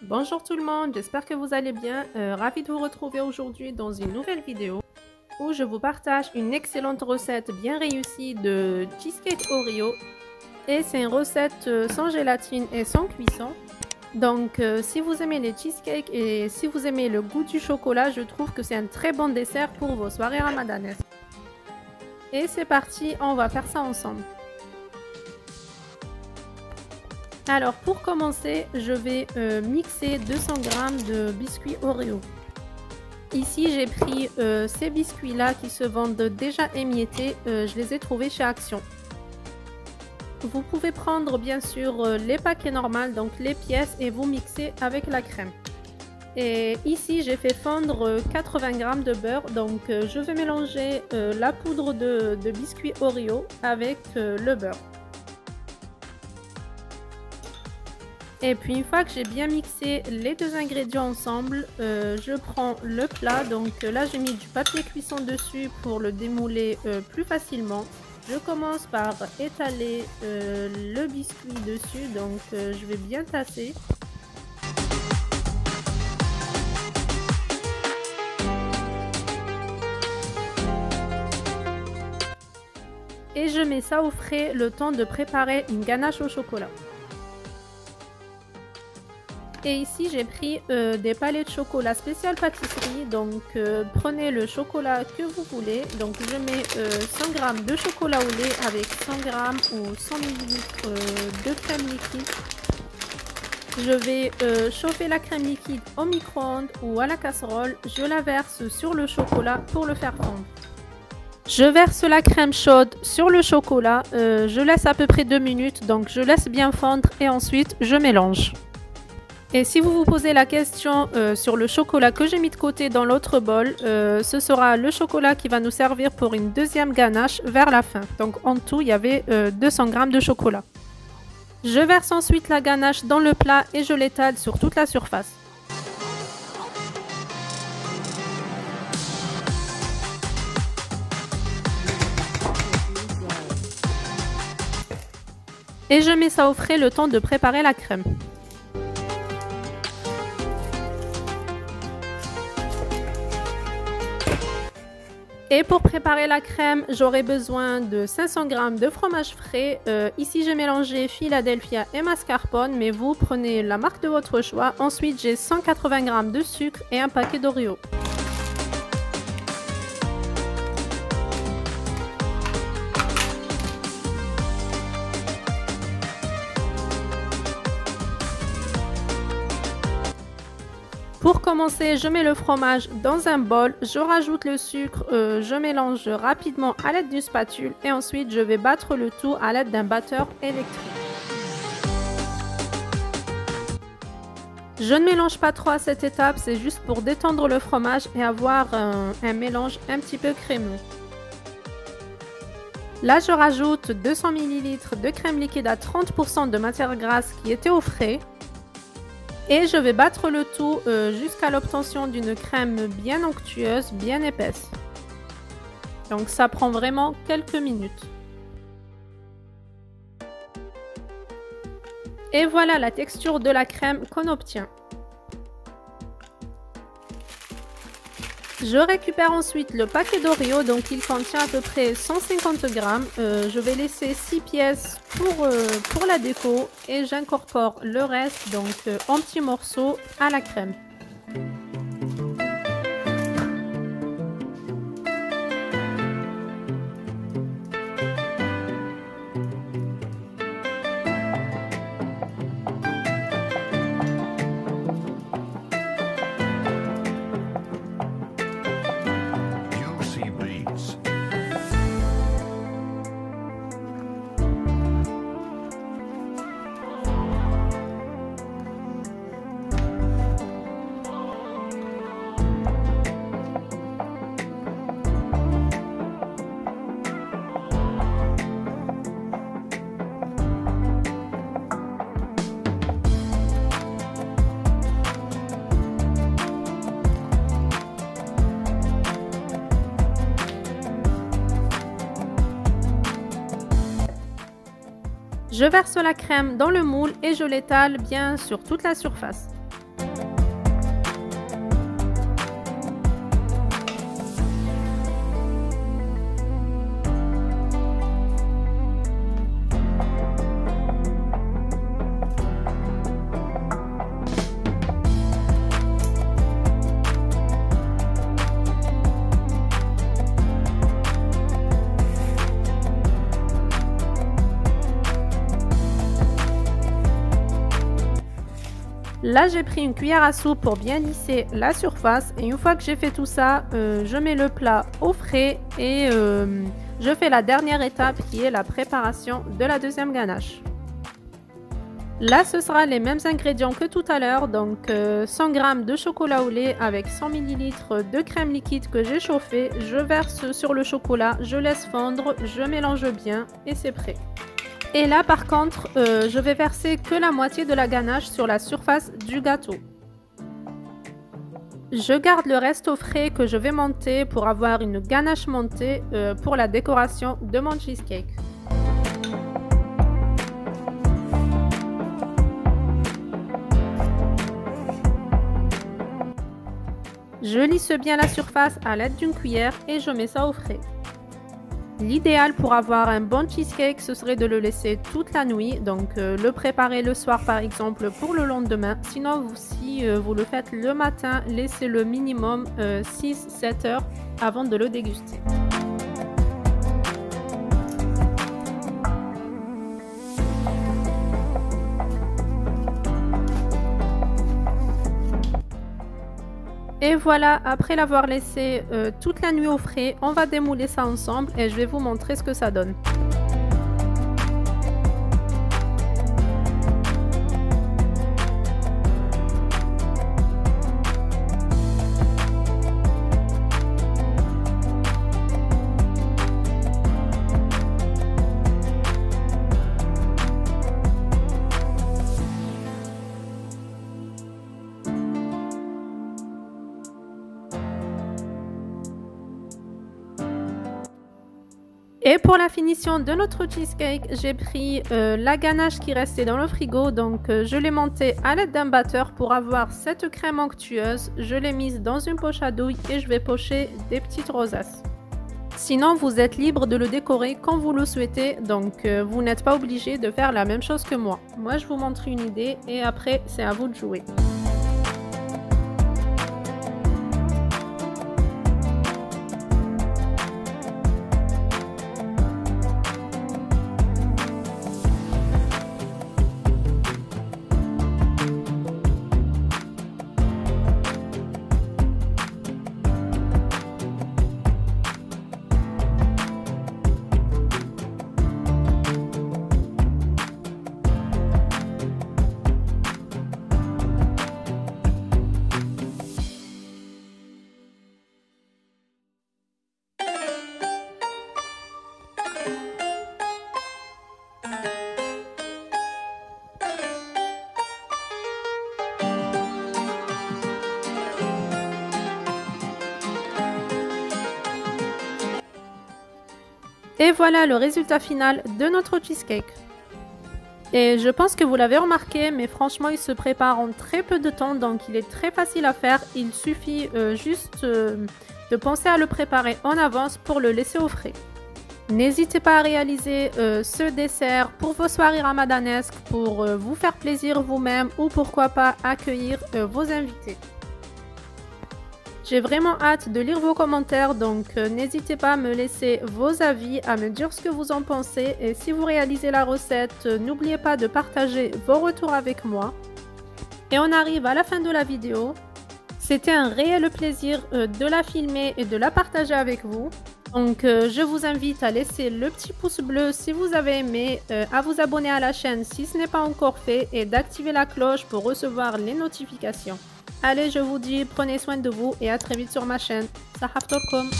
Bonjour tout le monde, j'espère que vous allez bien. Ravi de vous retrouver aujourd'hui dans une nouvelle vidéo où je vous partage une excellente recette bien réussie de cheesecake Oreo. Et c'est une recette sans gélatine et sans cuisson. Donc si vous aimez les cheesecakes et si vous aimez le goût du chocolat, je trouve que c'est un très bon dessert pour vos soirées ramadanaises. Et c'est parti, on va faire ça ensemble. Alors pour commencer, je vais mixer 200 g de biscuits Oreo. Ici j'ai pris ces biscuits là qui se vendent déjà émiettés, je les ai trouvés chez Action. Vous pouvez prendre bien sûr les paquets normaux, donc les pièces, et vous mixer avec la crème. Et ici j'ai fait fondre 80 g de beurre, donc je vais mélanger la poudre de biscuits Oreo avec le beurre. Et puis une fois que j'ai bien mixé les deux ingrédients ensemble, je prends le plat. Donc là j'ai mis du papier cuisson dessus pour le démouler plus facilement. Je commence par étaler le biscuit dessus, donc je vais bien tasser. Et je mets ça au frais le temps de préparer une ganache au chocolat. Et ici j'ai pris des palets de chocolat spécial pâtisserie, donc prenez le chocolat que vous voulez. Donc je mets 100 g de chocolat au lait avec 100 g ou 100 ml de crème liquide. Je vais chauffer la crème liquide au micro-ondes ou à la casserole. Je la verse sur le chocolat pour le faire fondre. Je verse la crème chaude sur le chocolat, je laisse à peu près 2 minutes, donc je laisse bien fondre et ensuite je mélange. Et si vous vous posez la question sur le chocolat que j'ai mis de côté dans l'autre bol, ce sera le chocolat qui va nous servir pour une deuxième ganache vers la fin. Donc en tout, il y avait 200 g de chocolat. Je verse ensuite la ganache dans le plat et je l'étale sur toute la surface. Et je mets ça au frais le temps de préparer la crème. Et pour préparer la crème, j'aurai besoin de 500 g de fromage frais. Ici, j'ai mélangé Philadelphia et mascarpone, mais vous prenez la marque de votre choix. Ensuite, j'ai 180 g de sucre et un paquet d'Oreo. Pour commencer, je mets le fromage dans un bol, je rajoute le sucre, je mélange rapidement à l'aide d'une spatule et ensuite je vais battre le tout à l'aide d'un batteur électrique. Je ne mélange pas trop à cette étape, c'est juste pour détendre le fromage et avoir un mélange un petit peu crémeux. Là, je rajoute 200 ml de crème liquide à 30% de matière grasse qui était au frais. Et je vais battre le tout jusqu'à l'obtention d'une crème bien onctueuse, bien épaisse. Donc ça prend vraiment quelques minutes. Et voilà la texture de la crème qu'on obtient. Je récupère ensuite le paquet d'Oreo, donc il contient à peu près 150 g. Je vais laisser 6 pièces pour la déco et j'incorpore le reste donc en petits morceaux à la crème. Je verse la crème dans le moule et je l'étale bien sur toute la surface. Là, j'ai pris une cuillère à soupe pour bien lisser la surface et une fois que j'ai fait tout ça, je mets le plat au frais et je fais la dernière étape qui est la préparation de la deuxième ganache. Là, ce sera les mêmes ingrédients que tout à l'heure, donc 100 g de chocolat au lait avec 100 ml de crème liquide que j'ai chauffée. Je verse sur le chocolat, je laisse fondre, je mélange bien et c'est prêt. Et là par contre, je vais verser que la moitié de la ganache sur la surface du gâteau. Je garde le reste au frais que je vais monter pour avoir une ganache montée pour la décoration de mon cheesecake. Je lisse bien la surface à l'aide d'une cuillère et je mets ça au frais. L'idéal pour avoir un bon cheesecake, ce serait de le laisser toute la nuit, donc le préparer le soir par exemple pour le lendemain. Sinon, si vous le faites le matin, laissez le minimum 6-7 heures avant de le déguster. Et voilà, après l'avoir laissé toute la nuit au frais, on va démouler ça ensemble et je vais vous montrer ce que ça donne. Et pour la finition de notre cheesecake, j'ai pris la ganache qui restait dans le frigo, donc je l'ai montée à l'aide d'un batteur pour avoir cette crème onctueuse. Je l'ai mise dans une poche à douille et je vais pocher des petites rosaces. Sinon, vous êtes libre de le décorer quand vous le souhaitez, donc vous n'êtes pas obligé de faire la même chose que moi. Moi, je vous montre une idée et après, c'est à vous de jouer. Et voilà le résultat final de notre cheesecake. Et je pense que vous l'avez remarqué, mais franchement il se prépare en très peu de temps, donc il est très facile à faire. Il suffit juste de penser à le préparer en avance pour le laisser au frais. N'hésitez pas à réaliser ce dessert pour vos soirées ramadanesques, pour vous faire plaisir vous-même ou pourquoi pas accueillir vos invités. J'ai vraiment hâte de lire vos commentaires, donc n'hésitez pas à me laisser vos avis, à me dire ce que vous en pensez. Et si vous réalisez la recette, n'oubliez pas de partager vos retours avec moi. Et on arrive à la fin de la vidéo. C'était un réel plaisir de la filmer et de la partager avec vous. Donc je vous invite à laisser le petit pouce bleu si vous avez aimé, à vous abonner à la chaîne si ce n'est pas encore fait et d'activer la cloche pour recevoir les notifications. Allez, je vous dis, prenez soin de vous et à très vite sur ma chaîne. Sahaftorkom.